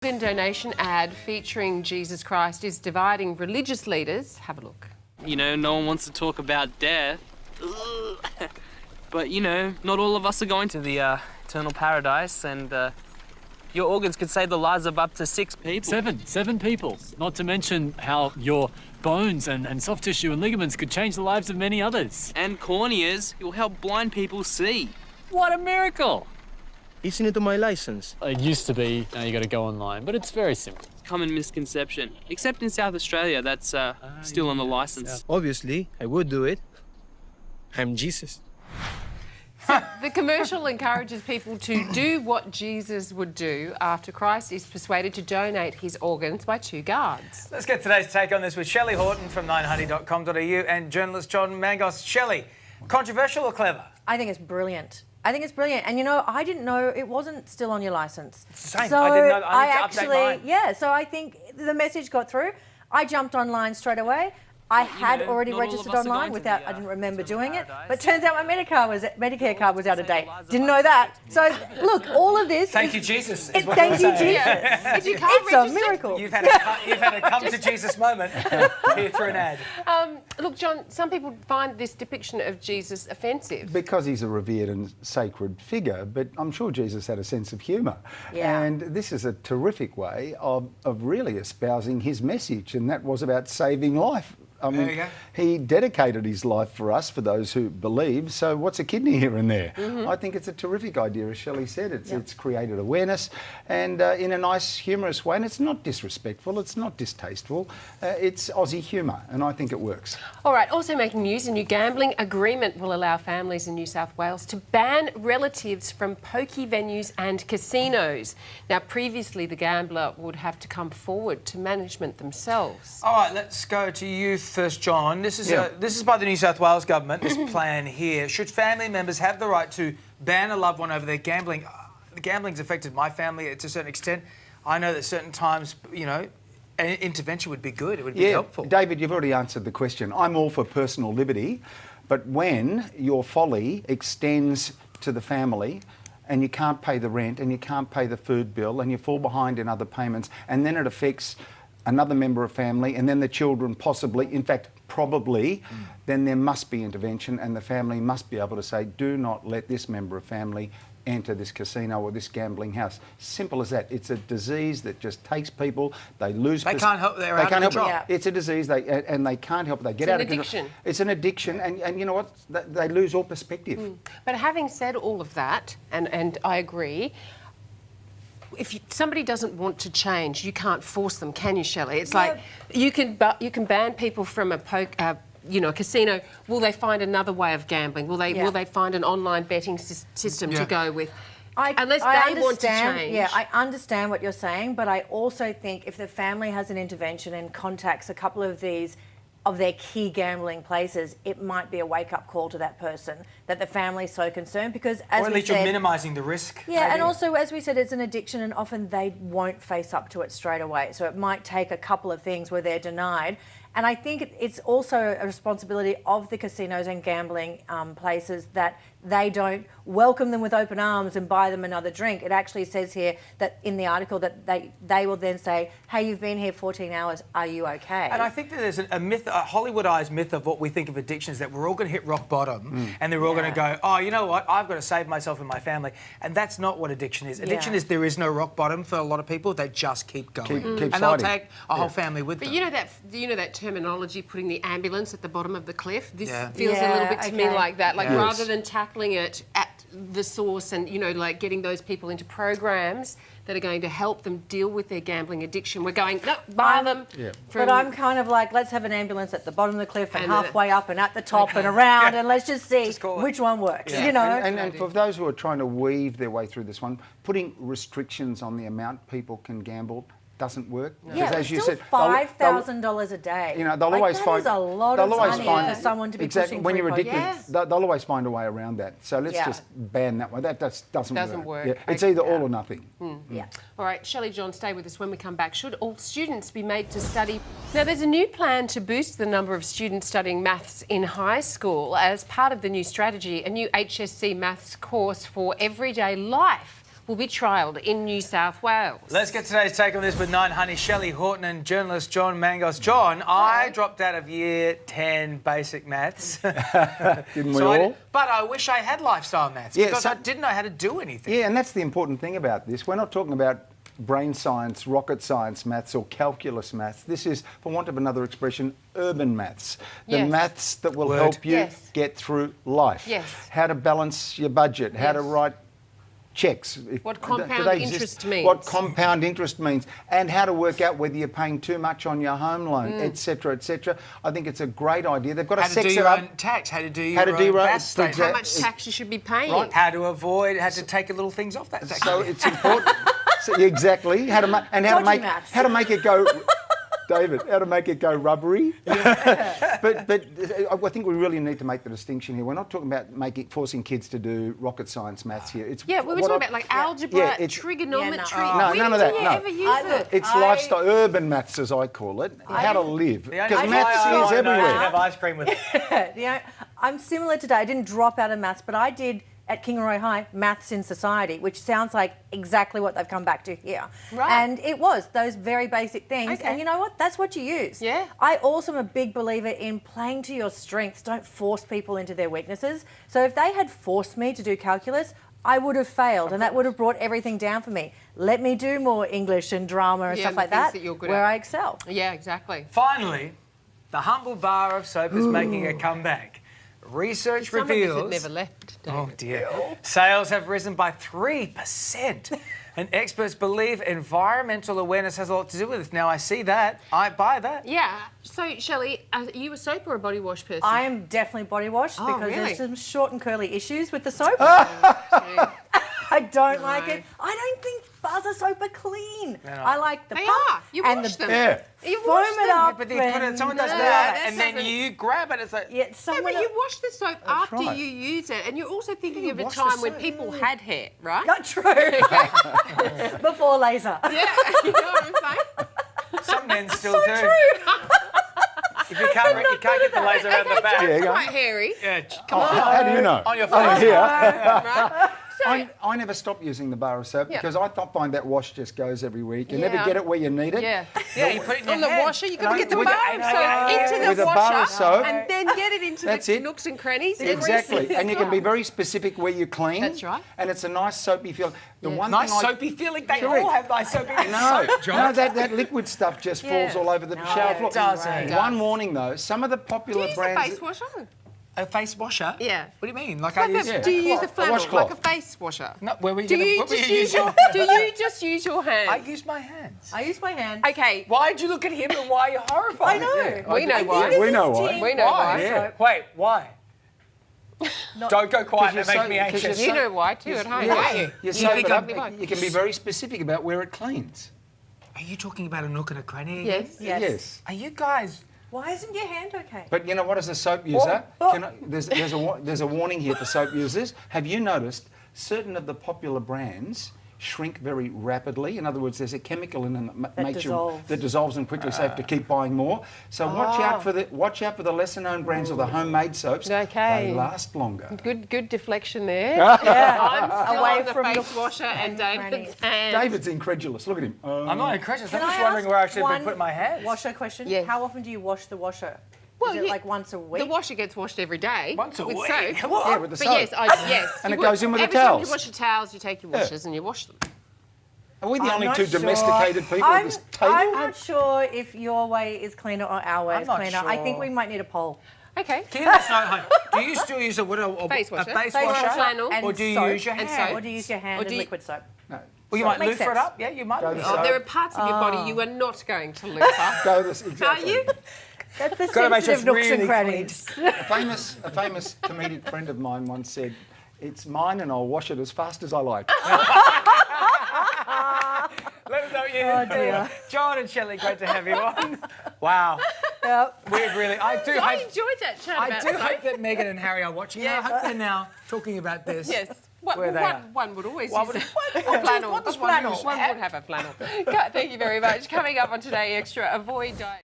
In donation ad featuring Jesus Christ is dividing religious leaders. Have a look. You know, no one wants to talk about death. But, you know, not all of us are going to the eternal paradise, and your organs could save the lives of up to 6 people. Seven people. Not to mention how your bones and soft tissue and ligaments could change the lives of many others. And corneas, it will help blind people see. What a miracle! Isn't it on my license? It used to be, now you got to go online, but it's very simple. Common misconception. Except in South Australia, that's still on the license. Obviously, I would do it. I'm Jesus. The commercial encourages people to do what Jesus would do after Christ is persuaded to donate his organs by 2 guards. Let's get today's take on this with Shelley Horton from 9honey.com.au and journalist John Mangos. Shelley, controversial or clever? I think it's brilliant. And you know, I didn't know it wasn't still on your license. Same. So I didn't know. I need to update mine. yeah, so I think the message got through. I jumped online straight away. I had already registered online without, I didn't remember doing it. But turns out my Medicare card was out of date. Didn't know that. So look, all of this. Thank you, Jesus. Thank you, Jesus. If you can't It's a miracle. You've had a come to Jesus moment here through an ad. Look, John, some people find this depiction of Jesus offensive. Because he's a revered and sacred figure, but I'm sure Jesus had a sense of humour. Yeah. And this is a terrific way of really espousing his message, and that was about saving life. I mean, There you go. he dedicated his life for us, for those who believe, so what's a kidney here and there? I think it's a terrific idea, as Shelley said. It's created awareness, and in a nice, humorous way, and it's not disrespectful, it's not distasteful, it's Aussie humour, and I think it works. All right, also making news, a new gambling agreement will allow families in New South Wales to ban relatives from pokie venues and casinos. Now, previously, the gambler would have to come forward to management themselves. All right, let's go to you first, John. This is by the New South Wales government, this plan here. Should family members have the right to ban a loved one over their gambling? The gambling's affected my family to a certain extent. I know that certain times, you know, an intervention would be good. It would be helpful. David, you've already answered the question. I'm all for personal liberty, but when your folly extends to the family and you can't pay the rent and you can't pay the food bill and you fall behind in other payments, and then it affects another member of family, and then the children possibly, in fact, probably, then there must be intervention, and the family must be able to say, do not let this member of family enter this casino or this gambling house. Simple as that. It's a disease that just takes people, they lose... They can't help, they're out of control. Yeah. It's a disease, and they can't help it. They get out of control. It's an addiction. It's an addiction, and you know what? They lose all perspective. But having said all of that, and I agree, if somebody doesn't want to change, you can't force them, can you, Shelley? It's like you can ban people from a casino. Will they find another way of gambling? Will they find an online betting system to go with? Unless they want to change. Yeah, I understand what you're saying, but I also think if the family has an intervention and contacts a couple of these of their key gambling places, it might be a wake-up call to that person that the family's so concerned, because as or at least you're minimising the risk. Yeah, maybe. and also, as we said, it's an addiction, and often they won't face up to it straight away. So it might take a couple of things where they're denied. And I think it's also a responsibility of the casinos and gambling places that they don't welcome them with open arms and buy them another drink. It actually says here that in the article that they will then say, hey, you've been here 14 hours, are you okay? And I think that there's a myth, a Hollywoodized myth of what we think of addictions, that we're all going to hit rock bottom and they're all going to go, oh, you know what, I've got to save myself and my family. And that's not what addiction is. Addiction is there is no rock bottom for a lot of people. They just keep going. Keep and they'll take a whole family with them. But you know that terminology, putting the ambulance at the bottom of the cliff? This feels Yeah, a little bit to me like that. Like rather than tackling it at the source and, you know, like getting those people into programs that are going to help them deal with their gambling addiction, we're going, no, buy them. But I'm kind of like, let's have an ambulance at the bottom of the cliff and halfway up and at the top and around, and let's just see which one works, you know? And for those who are trying to weave their way through this one, putting restrictions on the amount people can gamble doesn't work. Yeah, as you still said, $5,000 a day. You know, they'll always find a lot of money for someone to be pushing when you're through addicted. They'll always find a way around that. So let's just ban that one. That doesn't work. Yeah, it's either all or nothing. Yeah. All right, Shelley, John, stay with us. When we come back, should all students be made to study? Now, there's a new plan to boost the number of students studying maths in high school. As part of the new strategy, a new HSC maths course for everyday life will be trialled in New South Wales. Let's get today's take on this with 9 Honey, Shelley Horton and journalist John Mangos. John, I dropped out of year 10 basic maths. Didn't we all? But I wish I had lifestyle maths Yeah, because so- I didn't know how to do anything. Yeah, and that's the important thing about this. We're not talking about brain science, rocket science maths or calculus maths. This is, for want of another expression, urban maths. The Yes. maths that will Word. help you Yes. get through life. Yes. How to balance your budget, how to Yes. write checks. What Do compound they exist? interest means. What compound interest means, and how to work out whether you're paying too much on your home loan, etc., etc. I think it's a great idea. They've got to How to do sex your it up. own tax, how to do How to your do own your own- BAS statement. How exact- much tax you should be paying. Right. How to avoid, how to take little things off that tax. So it's important. So, exactly. How to Dodgy maths. make it go. David, how to make it go rubbery. but I think we really need to make the distinction here. We're not talking about forcing kids to do rocket science maths here. It's Yeah, we were what talking I- about like algebra, Yeah, it's- trigonometry. Yeah, no, When none of do that, you no. ever use it? It's lifestyle, urban maths as I call it. How to live. The only Because thing maths I is know everywhere. to have ice cream with it. Yeah, I'm similar today. I didn't drop out of maths, but I did at Kingaroy High maths in society, which sounds like exactly what they've come back to here. Right. And it was those very basic things. Okay. And you know what? That's what you use. Yeah. I also am a big believer in playing to your strengths. Don't force people into their weaknesses. So if they had forced me to do calculus, I would have failed, and that would have brought everything down for me. Let me do more English and drama and Yeah, stuff the like things that, that you're good where at. I excel. Yeah, exactly. Finally, the humble bar of soap is making a comeback. Research Some of us reveals... had never left. Oh dear. Sales have risen by 3%. And experts believe environmental awareness has a lot to do with it. Now, I see that. I buy that. Yeah. So, Shelley, are you a soap or a body wash person? I am definitely body washed Oh, because really? there's some short and curly issues with the soap. Yeah. I don't like No. it. I don't think bars of soap are clean. no. I like the They pump are. You and wash the them. Yeah. You foam wash it them. up. But then you put it, someone does and- that, that's and then something- you grab it. It's like... Yeah, Yeah, someone but you wash the soap after right. you use it, and you're also thinking You of a wash the time when soap. people had hair, right? Not true. Before laser. Yeah, you know what I'm saying? Some men still do. If you can't get the laser around the back. Yeah, you go. Quite hairy, Yeah, come on. How do you know? On your Oh, face. here. right? So, I never stop using the bar of soap Yeah. because I find that wash just goes every week. You Yeah. never get it where you need it. yeah. Yeah, you put it in your On the hand. washer, you've got to No, get the with bar the- of soap into With the a bar of washer soap. and then get it into That's the it. nooks and crannies. Exactly, and you can be very specific where you clean. That's right. And it's a nice soapy feel. The one Nice thing soapy feeling. They Correct. all have nice soapy No, soap, John. no, that liquid stuff just falls all over the shower floor. it doesn't. One warning though, some of the Do you popular use a brands. face washer? A face washer? Yeah. What do you mean? Like Like I use... a, do you use a flannel, washcloth. like a face washer? No, where were you Do gonna- you what were just you use using? your? Do you just use your hand? I use my hands. I use my hand. Okay. Why'd you look at him and why are you horrified? I know. Yeah, We know I- why. We know why. We know Why? why. Yeah. Wait, why? Don't go quiet and you're make so- me 'cause anxious. You know why too at home, Yeah. don't you? You soap think it up. I'm- You can be very specific about where it cleans. Are you talking about a nook and a cranny? Yes. Yes. Yes. Are you guys... Why isn't your hand okay? But you know what? As a soap user, Oh. there's a warning here for soap users. Have you noticed certain of the popular brands shrink very rapidly? In other words, there's a chemical in them that makes dissolves. that dissolves them quickly, so you have to keep buying more. So watch out for the lesser known brands or the homemade soaps. Okay. They last longer. Good deflection there. Yeah. I'm still Away on the from face nooks washer and David's crannies. hand. David's incredulous. Look at him. I'm not incredulous. I'm Can just I wondering ask where I should be one putting my hands. Washer question. Yes. How often do you wash the washer? Well, Is it you- like once a week? The washer gets washed every day. Once a with week? soap. What? Yeah, with the But soap. yes. And you it goes in with the every time towels. you wash your towels, you take your washers and you wash them. Are we the I'm only not two sure. domesticated people at this table? I'm not sure if your way is cleaner or our way I'm is not cleaner. I think sure. we might need a poll. Okay. Can you let us know, hon, do you still use a Face washer. A face Face washer? washer. Flannel. And Or do you soap. use your And hand? soap. Or do you use your hand Or and do you- liquid soap? No. Well, you might Makes loofah it sense. up. Yeah, you might. Go to loofah it Oh, up. there are parts of your body you are not going to lose up. Go this Are exactly. you? That's the Gotta make sure sensitive it's nooks and really crannies. A famous comedic friend of mine once said, "It's mine and I'll wash it as fast as I like." Let us know what you Oh, dear. John and Shelley, great to have you on. Wow. Yep. We've really... I do I hope... enjoyed that chat I about do soap. hope that Meghan and Harry are watching. Yeah. I hope they're now talking about this. Yes. One, Where they are. one would always One use would- a flannel. What does One flannel would have a flannel. Thank you very much. Coming up on Today Extra, avoid diet.